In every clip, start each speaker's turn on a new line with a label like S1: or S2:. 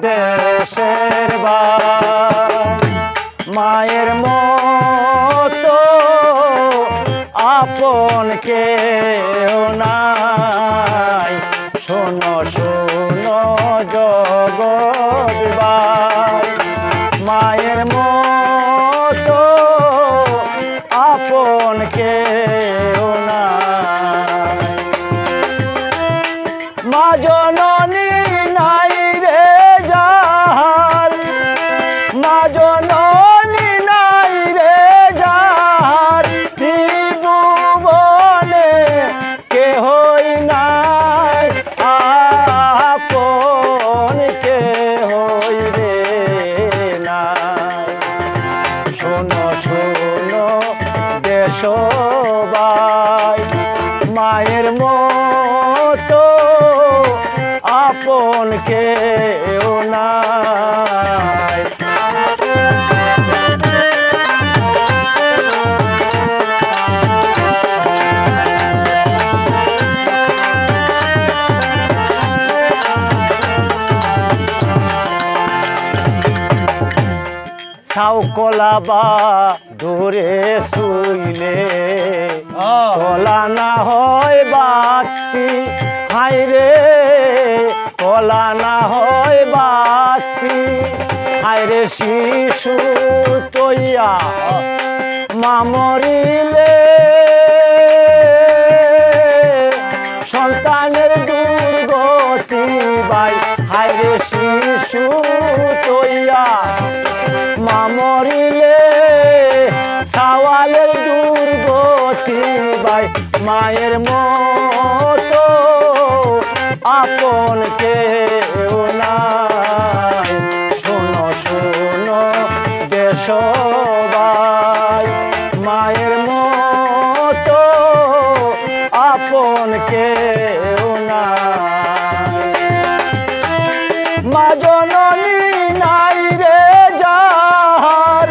S1: দেশের বাড়ি মায়ের মতো আপন কেউ নাই শোনো শোনো জগৎবাসী মায়ের মতো আপন কেউ নাই মা জননী নাই রে যার মা জননী নাই রে যার ত্রিভুবনে কেহই নাই আপন কেহই রে নাই শোনো শোনো দেশবাসী মায়ের মতো আপন কেউ নাই সাউকলা বা দূরে শুইলে কলা না হয় বাতি হাইরে কলা না হয় বাতি হাইরে শিশু তৈয়া মা মরিলে সন্তানের দুর্গতি বাই হাইরে শিশু তৈয়া মা মরিলে সাওয়ালের দুর্গতি বাই মায়ের মতো আপন কেউ নাই শোনো শোনো দেশবাসী মায়ের মতো আপন কেউ নাই মা জননী নাই রে যার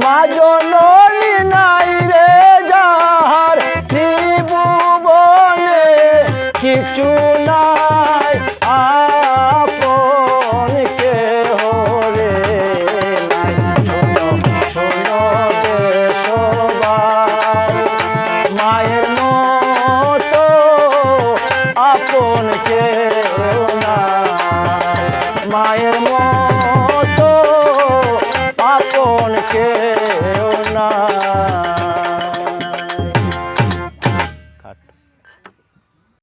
S1: মা জননী নাই রে যার ত্রিভুবনে কিছু নাই